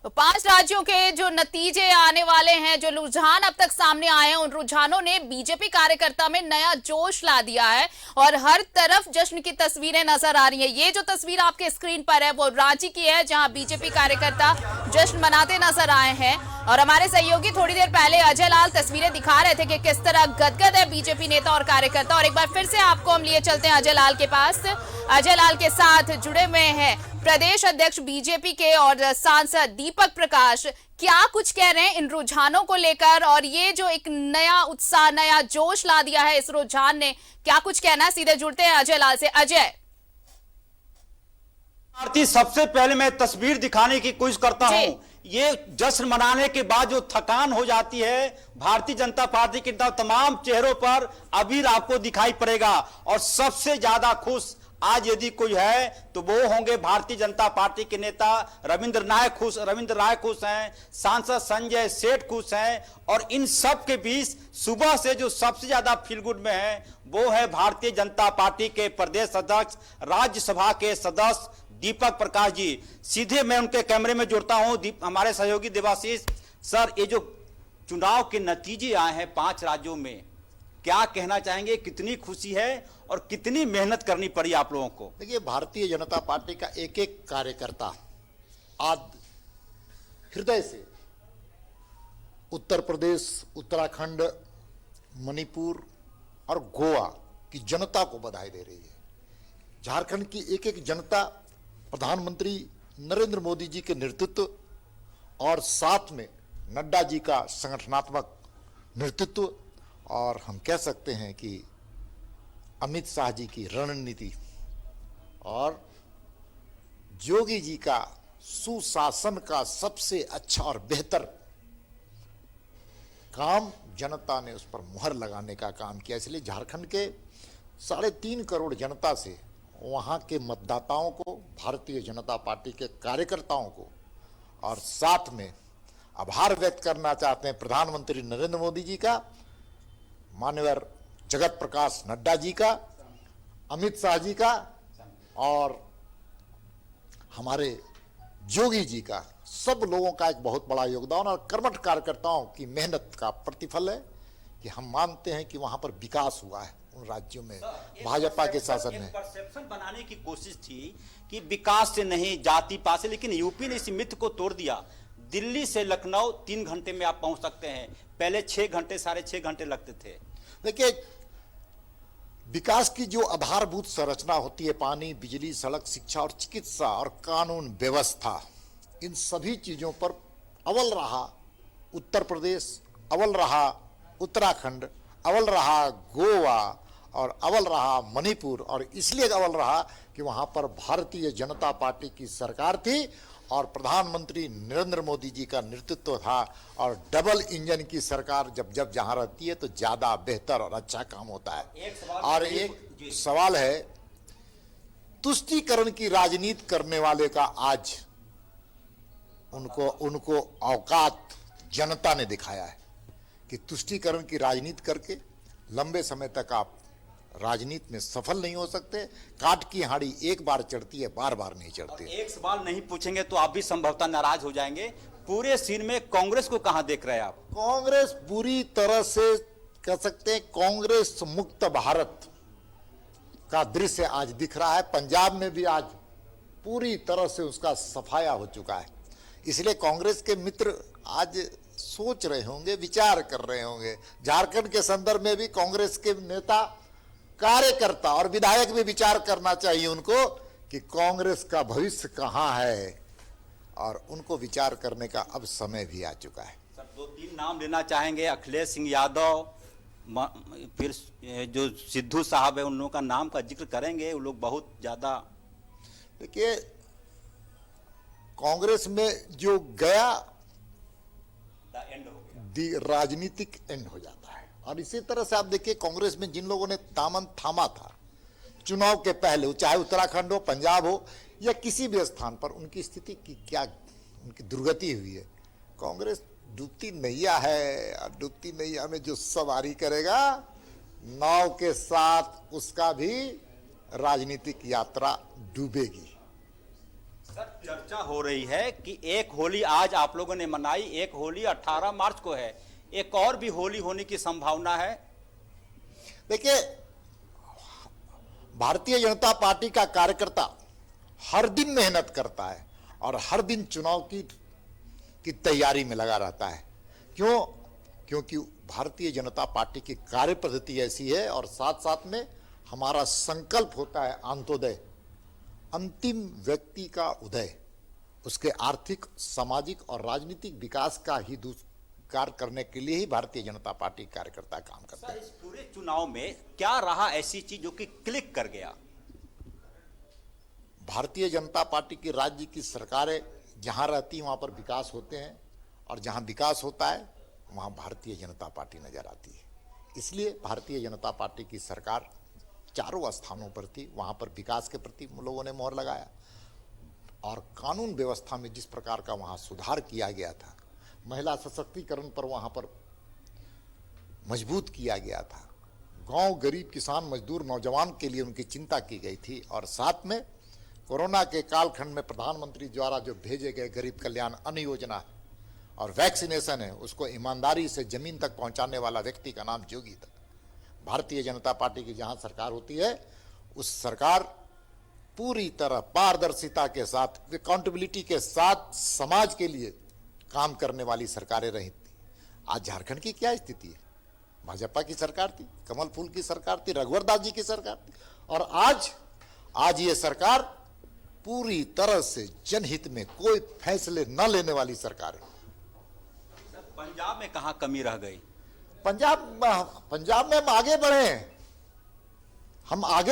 तो 5 राज्यों के जो नतीजे आने वाले हैं, जो रुझान अब तक सामने आए हैं, उन रुझानों ने बीजेपी कार्यकर्ता में नया जोश ला दिया है और हर तरफ जश्न की तस्वीरें नजर आ रही हैं। ये जो तस्वीर आपके स्क्रीन पर है वो रांची की है, जहां बीजेपी कार्यकर्ता जश्न मनाते नजर आए हैं। और हमारे सहयोगी थोड़ी देर पहले अजय लाल तस्वीरें दिखा रहे थे कि किस तरह गदगद है बीजेपी नेता और कार्यकर्ता। और एक बार फिर से आपको हम लिए चलते हैं अजय लाल के पास। अजय लाल के साथ जुड़े हुए हैं प्रदेश अध्यक्ष बीजेपी के और सांसद दीपक प्रकाश। क्या कुछ कह रहे हैं इन रुझानों को लेकर, और ये जो एक नया उत्साह, नया जोश ला दिया है इस रुझान ने, क्या कुछ कहना है? सीधे जुड़ते हैं अजय लाल से। अजय, सबसे पहले मैं तस्वीर दिखाने की कोशिश करता हूं। ये जश्न मनाने के बाद जो थकान हो जाती है भारतीय जनता पार्टी के तमाम चेहरों पर अबीर आपको दिखाई पड़ेगा। और सबसे ज्यादा खुश आज यदि कोई है तो वो होंगे भारतीय जनता पार्टी के नेता रविंद्र राय खुश हैं, सांसद संजय सेठ खुश हैं। और इन सब के बीच सुबह से जो सबसे ज्यादा फील गुड में है वो है भारतीय जनता पार्टी के प्रदेश अध्यक्ष, राज्यसभा के सदस्य दीपक प्रकाश जी। सीधे मैं उनके कैमरे में जुड़ता हूं। हमारे सहयोगी देवाशीष सर, ये जो चुनाव के नतीजे आए हैं 5 राज्यों में, क्या कहना चाहेंगे? कितनी खुशी है और कितनी मेहनत करनी पड़ी आप लोगों को? देखिए, भारतीय जनता पार्टी का एक एक कार्यकर्ता आज हृदय से उत्तर प्रदेश, उत्तराखंड, मणिपुर और गोवा की जनता को बधाई दे रही है। झारखंड की एक एक जनता प्रधानमंत्री नरेंद्र मोदी जी के नेतृत्व और साथ में नड्डा जी का संगठनात्मक नेतृत्व, और हम कह सकते हैं कि अमित शाह जी की रणनीति और योगी जी का सुशासन का सबसे अच्छा और बेहतर काम, जनता ने उस पर मुहर लगाने का काम किया। इसलिए झारखंड के 3.5 करोड़ जनता से वहाँ के मतदाताओं को, भारतीय जनता पार्टी के कार्यकर्ताओं को, और साथ में आभार व्यक्त करना चाहते हैं प्रधानमंत्री नरेंद्र मोदी जी का, माननीय जगत प्रकाश नड्डा जी का, अमित शाह जी का और हमारे योगी जी का। सब लोगों का एक बहुत बड़ा योगदान और कर्मठ कार्यकर्ताओं की मेहनत का प्रतिफल है कि हम मानते हैं कि वहां पर विकास हुआ है उन राज्यों में भाजपा के शासन में। परसेप्शन बनाने की कोशिश थी कि विकास से नहीं, जाति पात से, लेकिन यूपी ने इस मिथ को तोड़ दिया। दिल्ली से लखनऊ 3 घंटे में आप पहुंच सकते हैं, पहले 6 घंटे, 6.5 घंटे लगते थे। देखिए, विकास की जो आधारभूत संरचना होती है, पानी, बिजली, सड़क, शिक्षा और चिकित्सा और कानून व्यवस्था, इन सभी चीजों पर अव्वल रहा उत्तर प्रदेश, अव्वल रहा उत्तराखंड, अव्वल रहा गोवा और अव्वल रहा मणिपुर। और इसलिए अव्वल रहा कि वहां पर भारतीय जनता पार्टी की सरकार थी और प्रधानमंत्री नरेंद्र मोदी जी का नेतृत्व था। और डबल इंजन की सरकार जब जहां रहती है तो ज्यादा बेहतर और अच्छा काम होता है। और एक सवाल है, तुष्टीकरण की राजनीति करने वाले का आज उनको औकात जनता ने दिखाया है कि तुष्टीकरण की राजनीति करके लंबे समय तक आप राजनीति में सफल नहीं हो सकते। काट की हाड़ी एक बार चढ़ती है, बार बार नहीं चढ़ती। एक सवाल नहीं पूछेंगे तो आप भी संभवतः नाराज हो जाएंगे। पूरे सीन में कांग्रेस को कहां देख रहे हैं आप? कांग्रेस बुरी तरह से कह सकते हैं कांग्रेस मुक्त भारत का दृश्य आज दिख रहा है। पंजाब में भी आज पूरी तरह से उसका सफाया हो चुका है। इसलिए कांग्रेस के मित्र आज सोच रहे होंगे, विचार कर रहे होंगे। झारखंड के संदर्भ में भी कांग्रेस के नेता, कार्यकर्ता और विधायक भी विचार करना चाहिए उनको कि कांग्रेस का भविष्य कहां है, और उनको विचार करने का अब समय भी आ चुका है। सर, 2-3 नाम लेना चाहेंगे? अखिलेश सिंह यादव, फिर जो सिद्धू साहब है, उन लोगों का नाम का जिक्र करेंगे? वो लोग बहुत ज्यादा, देखिए, कांग्रेस में जो गया राजनीतिक एंड हो जाता है। और इसी तरह से आप देखिए, कांग्रेस में जिन लोगों ने दामन थामा था चुनाव के पहले, चाहे उत्तराखंड हो, पंजाब हो या किसी भी स्थान पर, उनकी स्थिति की क्या, उनकी दुर्गति हुई है। कांग्रेस डूबती नैया है और डूबती नैया में जो सवारी करेगा नाव के साथ, उसका भी राजनीतिक यात्रा डूबेगी। चर्चा हो रही है कि एक होली आज आप लोगों ने मनाई, एक होली 18 मार्च को है, एक और भी होली होने की संभावना है। देखिए, भारतीय जनता पार्टी का कार्यकर्ता हर दिन मेहनत करता है और हर दिन चुनाव की तैयारी में लगा रहता है। क्यों? क्योंकि भारतीय जनता पार्टी की कार्य पद्धति ऐसी है और साथ साथ में हमारा संकल्प होता है अंत्योदय, अंतिम व्यक्ति का उदय, उसके आर्थिक, सामाजिक और राजनीतिक विकास का ही कार्य करने के लिए ही भारतीय जनता पार्टी कार्यकर्ता काम करता है। इस पूरे चुनाव में क्या रहा ऐसी चीज जो कि क्लिक कर गया? भारतीय जनता पार्टी की राज्य की सरकारें जहां रहती हैं वहां पर विकास होते हैं और जहां विकास होता है वहां भारतीय जनता पार्टी नजर आती है। इसलिए भारतीय जनता पार्टी की सरकार चारों स्थानों पर थी, वहां पर विकास के प्रति लोगों ने मोहर लगाया और कानून व्यवस्था में जिस प्रकार का वहां सुधार किया गया था, महिला सशक्तिकरण पर वहां पर मजबूत किया गया था, गांव गरीब किसान मजदूर नौजवान के लिए उनकी चिंता की गई थी और साथ में कोरोना के कालखंड में प्रधानमंत्री द्वारा जो भेजे गए गरीब कल्याण अन्न योजना और वैक्सीनेशन है उसको ईमानदारी से जमीन तक पहुंचाने वाला व्यक्ति का नाम जोगी था। भारतीय जनता पार्टी की जहां सरकार होती है उस सरकार पूरी तरह पारदर्शिता के साथ, अकाउंटेबिलिटी के साथ समाज के लिए काम करने वाली सरकारें रही थी। आज झारखंड की क्या स्थिति है? भाजपा की सरकार थी, कमल फूल की सरकार थी, रघुवर दास जी की सरकार थी और आज ये सरकार पूरी तरह से जनहित में कोई फैसले न लेने वाली सरकार है। पंजाब में कहां कमी रह गई? पंजाब में हम आगे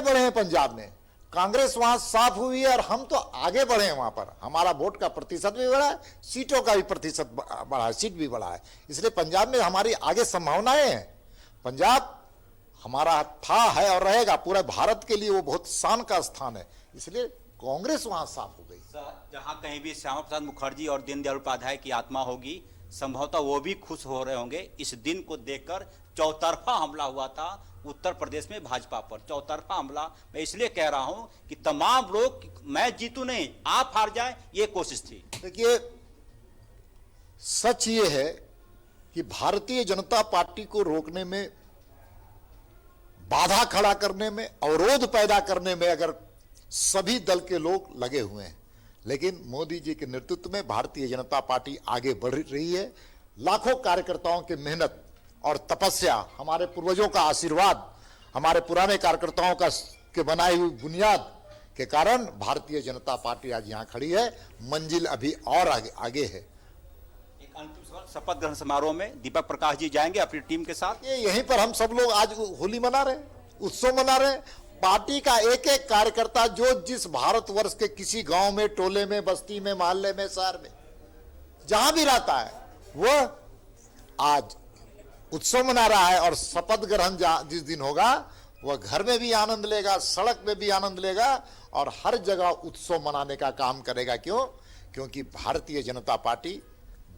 बढ़े हैं, पंजाब में कांग्रेस वहां साफ हुई है और हम तो आगे बढ़े हैं। वहां पर हमारा वोट का प्रतिशत भी बढ़ा है, सीटों का भी प्रतिशत बढ़ा है, सीट भी बढ़ा है। इसलिए पंजाब में हमारी आगे संभावनाएं हैं। पंजाब हमारा था, है और रहेगा। पूरे भारत के लिए वो बहुत शान का स्थान है, इसलिए कांग्रेस वहां साफ हो गई। जहां कहीं भी श्यामा प्रसाद मुखर्जी और दीनदयाल उपाध्याय की आत्मा होगी, संभवतः वो भी खुश हो रहे होंगे। इस दिन को देखकर चौतरफा हमला हुआ था उत्तर प्रदेश में भाजपा पर, चौतरफा हमला। मैं इसलिए कह रहा हूं कि तमाम लोग, मैं जीतू नहीं आप हार जाए, ये कोशिश थी। देखिए, सच ये है कि भारतीय जनता पार्टी को रोकने में, बाधा खड़ा करने में, अवरोध पैदा करने में अगर सभी दल के लोग लगे हुए हैं, लेकिन मोदी जी के नेतृत्व में भारतीय जनता पार्टी आगे बढ़ रही है। लाखों कार्यकर्ताओं की मेहनत और तपस्या, हमारे पूर्वजों का आशीर्वाद, हमारे पुराने कार्यकर्ताओं के बनाई हुई बुनियाद के कारण भारतीय जनता पार्टी आज यहां खड़ी है। मंजिल अभी और आगे है। एक अंतिम शपथ ग्रहण समारोह में दीपक प्रकाश जी जाएंगे अपनी टीम के साथ। यहीं पर हम सब लोग आज होली मना रहे हैं, उत्सव मना रहे हैं। पार्टी का एक एक कार्यकर्ता जो जिस भारतवर्ष के किसी गांव में, टोले में, बस्ती में, मोहल्ले में, शहर में जहां भी रहता है, वह आज उत्सव मना रहा है और शपथ ग्रहण जिस दिन होगा वह घर में भी आनंद लेगा, सड़क में भी आनंद लेगा और हर जगह उत्सव मनाने का काम करेगा। क्यों? क्योंकि भारतीय जनता पार्टी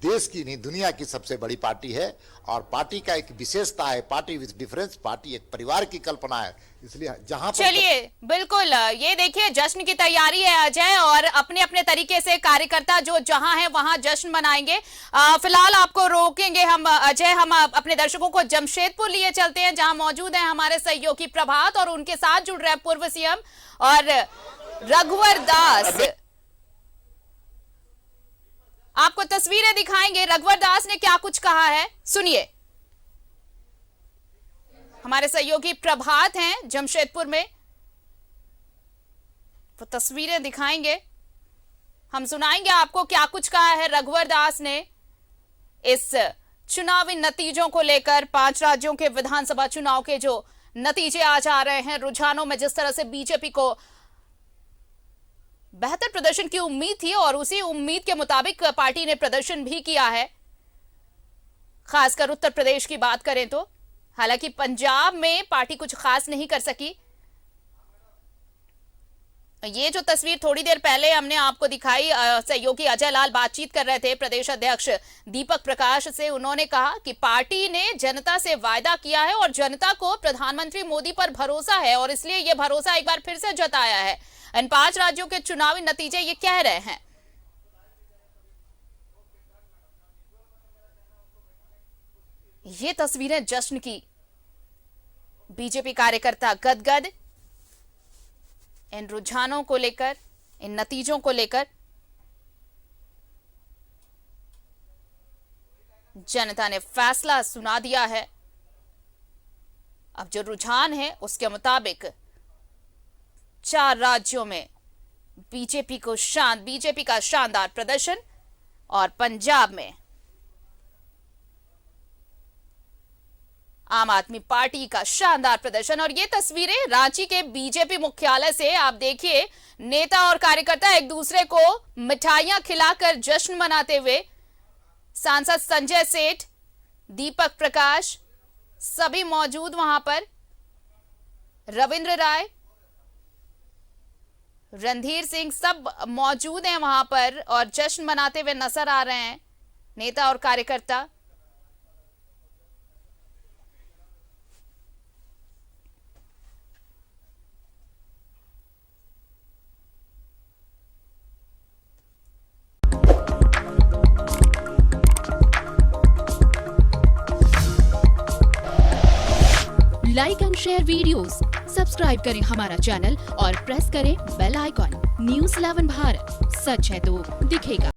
देश की नहीं दुनिया की सबसे बड़ी पार्टी है और पार्टी का एक विशेषता है, पार्टी विद डिफरेंस, पार्टी एक परिवार की कल्पना है। इसलिए जहां चलिए, बिल्कुल ये देखिए जश्न की तैयारी है अजय, और अपने अपने तरीके से कार्यकर्ता जो जहां है वहां जश्न मनाएंगे। फिलहाल आपको रोकेंगे हम अजय, हम अपने दर्शकों को जमशेदपुर लिए चलते हैं जहां मौजूद है हमारे सहयोगी प्रभात और उनके साथ जुड़ रहे पूर्व सीएम और रघुवर दास। आपको तस्वीरें दिखाएंगे, रघुवर दास ने क्या कुछ कहा है, सुनिए। हमारे सहयोगी प्रभात हैं जमशेदपुर में, वो तस्वीरें दिखाएंगे, हम सुनाएंगे आपको क्या कुछ कहा है रघुवर दास ने इस चुनावी नतीजों को लेकर। 5 राज्यों के विधानसभा चुनाव के जो नतीजे आज आ रहे हैं, रुझानों में जिस तरह से बीजेपी को बेहतर प्रदर्शन की उम्मीद थी और उसी उम्मीद के मुताबिक पार्टी ने प्रदर्शन भी किया है। खासकर उत्तर प्रदेश की बात करें तो हालांकि पंजाब में पार्टी कुछ खास नहीं कर सकी, ये जो तस्वीर थोड़ी देर पहले हमने आपको दिखाई, सहयोगी अजय लाल बातचीत कर रहे थे प्रदेश अध्यक्ष दीपक प्रकाश से। उन्होंने कहा कि पार्टी ने जनता से वायदा किया है और जनता को प्रधानमंत्री मोदी पर भरोसा है और इसलिए ये भरोसा एक बार फिर से जताया है। इन 5 राज्यों के चुनावी नतीजे ये कह रहे हैं। ये तस्वीरें जश्न की, बीजेपी कार्यकर्ता गदगद इन रुझानों को लेकर, इन नतीजों को लेकर। जनता ने फैसला सुना दिया है। अब जो रुझान है उसके मुताबिक 4 राज्यों में बीजेपी का शानदार प्रदर्शन और पंजाब में आम आदमी पार्टी का शानदार प्रदर्शन। और ये तस्वीरें रांची के बीजेपी मुख्यालय से, आप देखिए नेता और कार्यकर्ता एक दूसरे को मिठाइयां खिलाकर जश्न मनाते हुए। सांसद संजय सेठ, दीपक प्रकाश सभी मौजूद वहां पर, रविंद्र राय, रणधीर सिंह सब मौजूद हैं वहां पर और जश्न मनाते हुए नजर आ रहे हैं नेता और कार्यकर्ता। Like and share videos, subscribe करें हमारा चैनल और प्रेस करें बेल आइकॉन। न्यूज़ 11 भारत, सच है तो दिखेगा।